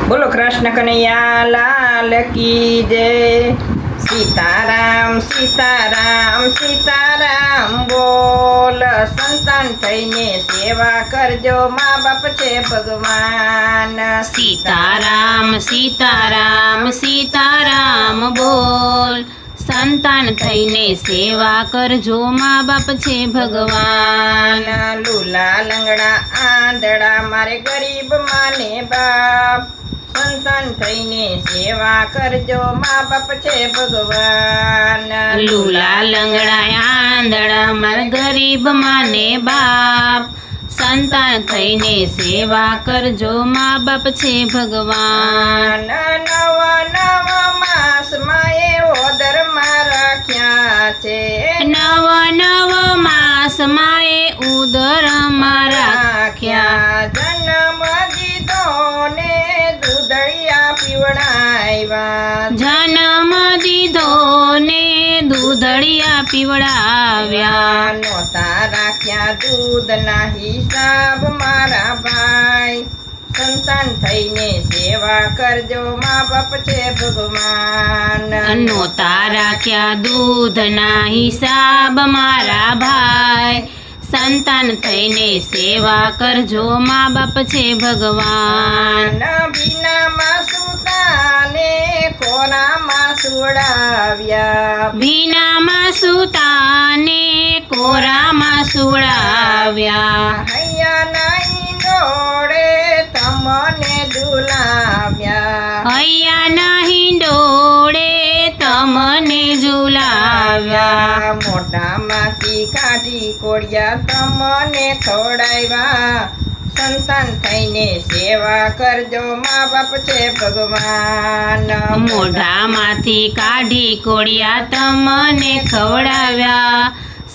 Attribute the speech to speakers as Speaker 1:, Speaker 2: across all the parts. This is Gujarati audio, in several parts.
Speaker 1: બોલો કૃષ્ણ કનૈયા લાલ કી જય। સીતારામ સીતારામ સીતારામ બોલ। સંતાન થઈને સેવા કરજો, મા બાપ છે ભગવાન।
Speaker 2: સીતારામ સીતારામ સીતારામ બોલ। સંતાન થઈને સેવા કરજો, મા બાપ છે ભગવાન।
Speaker 1: લૂલા લંગડા આંધળા મારે ગરીબ માને બાપ। સંતાન થઈને સેવા કરજો, મા બાપ છે ભગવાન।
Speaker 2: લૂલા લંગડા આંધળા માર ગરીબ માને બાપ। સંતાન થઈને સેવા કરજો, મા બાપ છે ભગવાન।
Speaker 1: નવા નવા માસમાં એ ઓદર મારા ક્યાં છે।
Speaker 2: નવ નવ માસમાં એ ઉદરમાં રાખ્યા।
Speaker 1: જન્મ દીધો ને દૂધળિયા પીવડાવ્યા।
Speaker 2: જન્મ દીધો ને દૂધળિયા પીવડાવ્યા।
Speaker 1: નહોતા રાખ્યા દૂધના હિસાબ મારા ભાઈ। સંતાન થઈને સેવા કરજો, મા બાપ છે ભગવાન।
Speaker 2: નહોતા રાખ્યા દૂધના હિસાબ મારા ભાઈ। સંતાન થઈને સેવા કરજો, મા બાપ છે ભગવાન।
Speaker 1: ભીનામાં સુતાને કોરામાં સુવડાવ્યા।
Speaker 2: ભીનામાં સૂતાને કોરામાં સુવડાવ્યા।
Speaker 1: હૈયા નહીં ડોળે તમને ઝુલાવ્યા।
Speaker 2: હૈયા નહીં ડોળે તમને ઝુલાવ્યા।
Speaker 1: મોઢામાંથી કાઢી કોળિયા તમને ખવડાવ્યા। સંતાન થઈને સેવા કરજો, મા બાપ છે ભગવાન।
Speaker 2: મોઢામાંથી કાઢી કોળિયા તમને ખવડાવ્યા।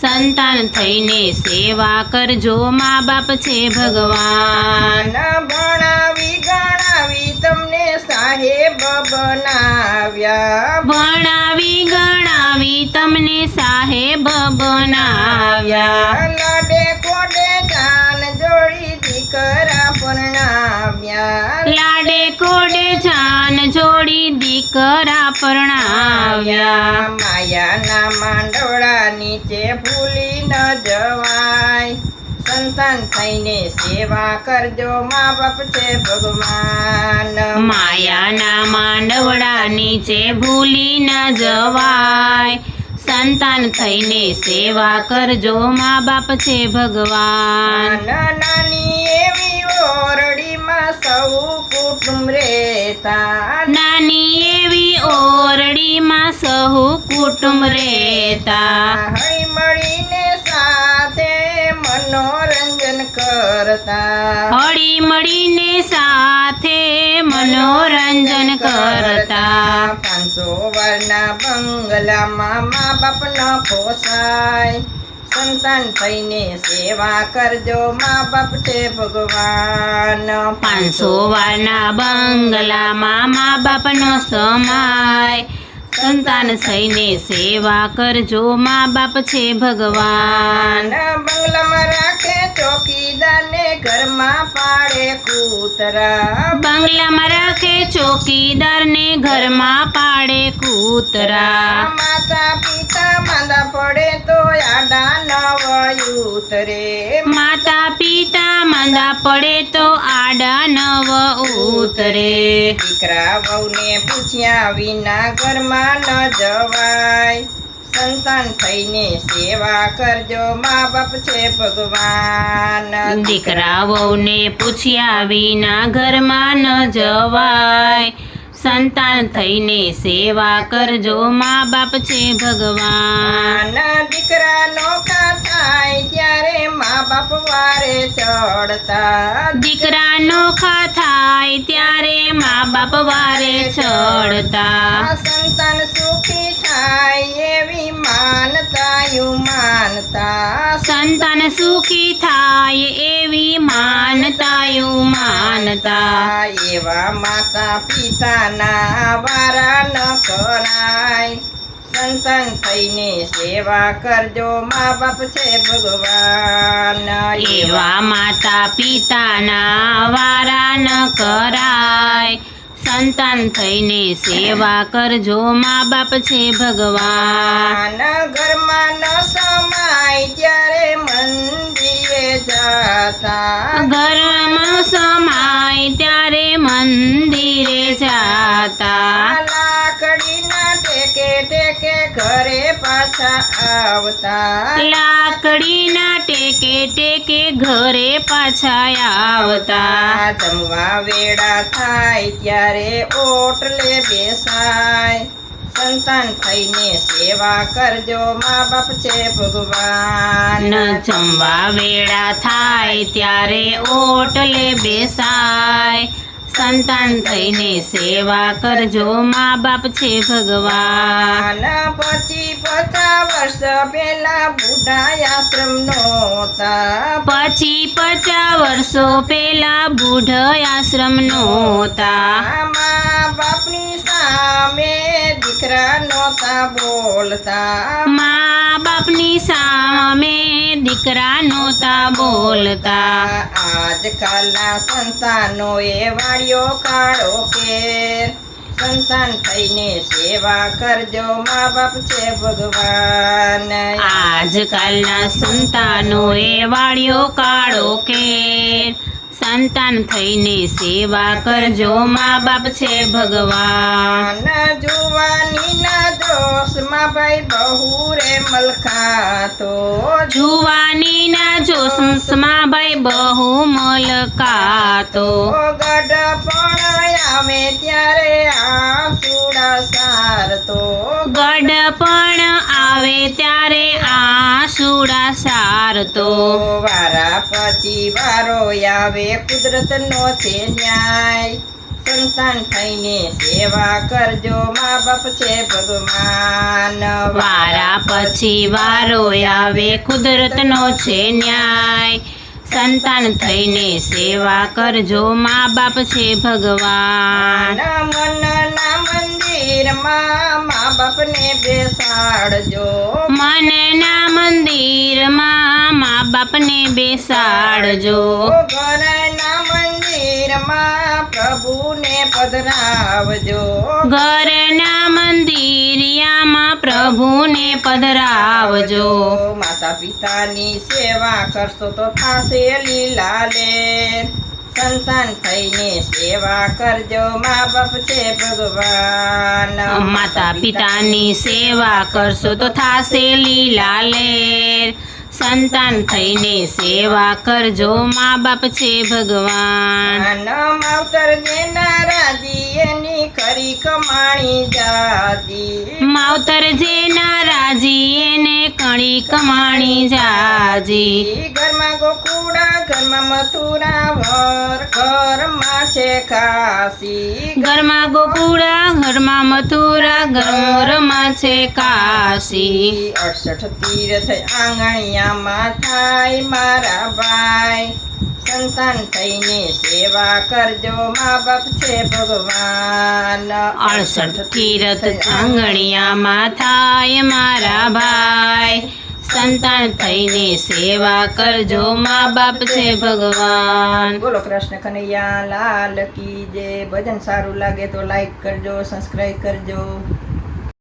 Speaker 2: સંતાન થઈને સેવા કરજો, મા બાપ છે ભગવાન।
Speaker 1: ભણાવી ગણાવી તમને સાહેબ બનાવ્યા।
Speaker 2: ભણાવી ગણાવી તમને સાહેબ બનાવ્યા।
Speaker 1: લાડે કોડે જાન જોડી દીકરા પરણાવ્યા।
Speaker 2: લાડે કોડે જાન જોડી દીકરા પરણાવ્યા।
Speaker 1: માયાના માંડવડા નીચે ભૂલી ન જવાય। સંતાન થઈને સેવા કરજો, મા બાપ છે ભગવાન।
Speaker 2: માયાના માંડવડા નીચે ભૂલી ન જવાય। સંતાન થઈને સેવા કરજો, મા બાપ છે ભગવાન।
Speaker 1: નાની એવી ઓરડીમાં સૌ કુટુંબ રહેતા।
Speaker 2: નાની એવી ઓરડીમાં સહુ કુટુંબ રહેતા।
Speaker 1: હળી મળીને સાથે મનોરંજન કરતા।
Speaker 2: હળી મળીને સાથે મનોરંજન કરતા।
Speaker 1: 500 વારના બંગલામાં મા બાપ ન પોસાય। સંતાન થઈને સેવા કરજો, મા બાપ છે ભગવાન।
Speaker 2: 500 વારના બંગલામાં મા બાપ ન સમાય। સંતાન થઈને સેવા કરજો, મા બાપ છે ભગવાન।
Speaker 1: બંગલામાં રાખે ચોકીદારને ઘરમાં પાડે કૂતરા।
Speaker 2: બંગલામાં રાખે ચોકીદારને ઘરમાં પાડે કૂતરા।
Speaker 1: માતા પિતા માંદા પડે તો આડા નવ ઉતરે।
Speaker 2: માતા પિતા માંદા પડે તો આડા નવ ઉતરે।
Speaker 1: દીકરા વહુને પૂછ્યા વિના ઘરમાં ન જવાય। સંતાન થઈને સેવા કરજો, મા બાપ છે ભગવાન।
Speaker 2: દીકરા વહુને પૂછ્યા વિના ઘરમાં ન જવાય। સંતાન થઈને સેવા કરજો, મા બાપ છે ભગવાન।
Speaker 1: દીકરા નોખા થાય ત્યારે મા બાપ વારે ચડતા।
Speaker 2: દીકરા નોખા થાય ત્યારે મા બાપ વારે ચડતા।
Speaker 1: સંતાન સુખી થાય એવી માનતાયું માનતા।
Speaker 2: સંતાન સુખી થાય એવી માનતાયું માનતા।
Speaker 1: એવા માતા પિતાના વારા ન કરાય। સંતાન થઈને સેવા કરજો, મા બાપ છે ભગવાન।
Speaker 2: એવા માતા પિતાના વારા ન કરાય। સંતાન થઈને સેવા કરજો મા બાપ છે ભગવાન
Speaker 1: ઘરમાં ન સમાય ત્યારે મંદિરે જાતા
Speaker 2: ઘરમાં સમાય ત્યારે મંદિરે જાતા
Speaker 1: લાકડીના ટેકે ટેકે ઘરે પાછા આવતા
Speaker 2: લાકડીના ટેકે ટેકે ઘરે પાછા આવતા
Speaker 1: જમવા વેળા થાય ત્યારે ઓટલે બેસાય સંતાન થઈને સેવા કરજો મા બાપ છે ભગવાન
Speaker 2: જમવા વેળા થાય ત્યારે ઓટલે બેસાય સંતાન થઈને સેવા કરજો મા બાપ છે ભગવાન
Speaker 1: પછી 50 વર્ષ પહેલા બુઢા આશ્રમ નહોતા
Speaker 2: પછી 50 વર્ષો પહેલા બુઢ આશ્રમ નહોતા
Speaker 1: મા બાપની સામે દીકરા નહોતા બોલતા
Speaker 2: મા બાપની સામે દીકરા નહોતા બોલતા
Speaker 1: આજકાલના સંતાનોએ વાળ્યો કાળો કેર સંતાન થઈને સેવા કરજો મા બાપ છે ભગવાન
Speaker 2: આજકાલના સંતાનોએ વાળ્યો કાળો કેર સંતાન થઈને સેવા કરજો મા બાપ છે ભગવાન
Speaker 1: જુવાનીના જોશમાં ભાઈ બહુ રે મલકાતો
Speaker 2: જુવાનીના જોશમાં ભાઈ બહુ મલકાતો
Speaker 1: ગઢપણ આવે ત્યારે આંસુડા સારતો
Speaker 2: ગઢપણ આવે ત્યારે આંસુડા સારતો
Speaker 1: વારા પછી વારો આવે કુદરતનો છે ન્યાય સંતાન થઈને સેવા કરજો મા બાપ છે ભગવાન
Speaker 2: વારા પછી વારો આવે કુદરતનો છે ન્યાય સંતાન થઈને સેવા કરજો મા બાપ છે ભગવાન
Speaker 1: મનના મંદિરમાં મા બાપને બેસાડજો
Speaker 2: મનના મંદિરમાં મા બાપને બેસાડજો
Speaker 1: ઘરના મંદિરમાં પ્રભુને પધરાવજો
Speaker 2: ઘરના મંદિરિયામાં પ્રભુને પધરાવજો
Speaker 1: માતા પિતાની સેવા કરશો તો થાશે લીલા લેર સંતાન થઈને સેવા કરજો મા બાપ છે ભગવાન
Speaker 2: માતા પિતાની સેવા કરશો તો થાશે લીલા લેર સંતાન થઈને સેવા કરજો મા બાપ છે ભગવાન
Speaker 1: માવતર જેના રાજી એની ખરી કમાણી જાજી
Speaker 2: માવતર જેના રાજી એને કણી કમાણી જાજી
Speaker 1: ઘરમાં ગોકુડા ઘરમાં મથુરા વર ઘરમાં છે કાશી
Speaker 2: ઘરમાં ગોકુળા ઘરમાં મથુરા ઘરમાં છે કાશી
Speaker 1: 68 તીર્થ આંગણિયામાં થાય મારા ભાઈ સંતાન થઈને સેવા કરજો મા બાપ છે ભગવાન
Speaker 2: 68 તીર્થ આંગણિયામાં થાય મારા ભાઈ સંતાન થઈને સેવા કરજો મા બાપ છે ભગવાન
Speaker 1: બોલો કૃષ્ણ કનૈયા લાલ કી જય ભજન સારું લાગે તો લાઈક કરજો સબસ્ક્રાઈબ કરજો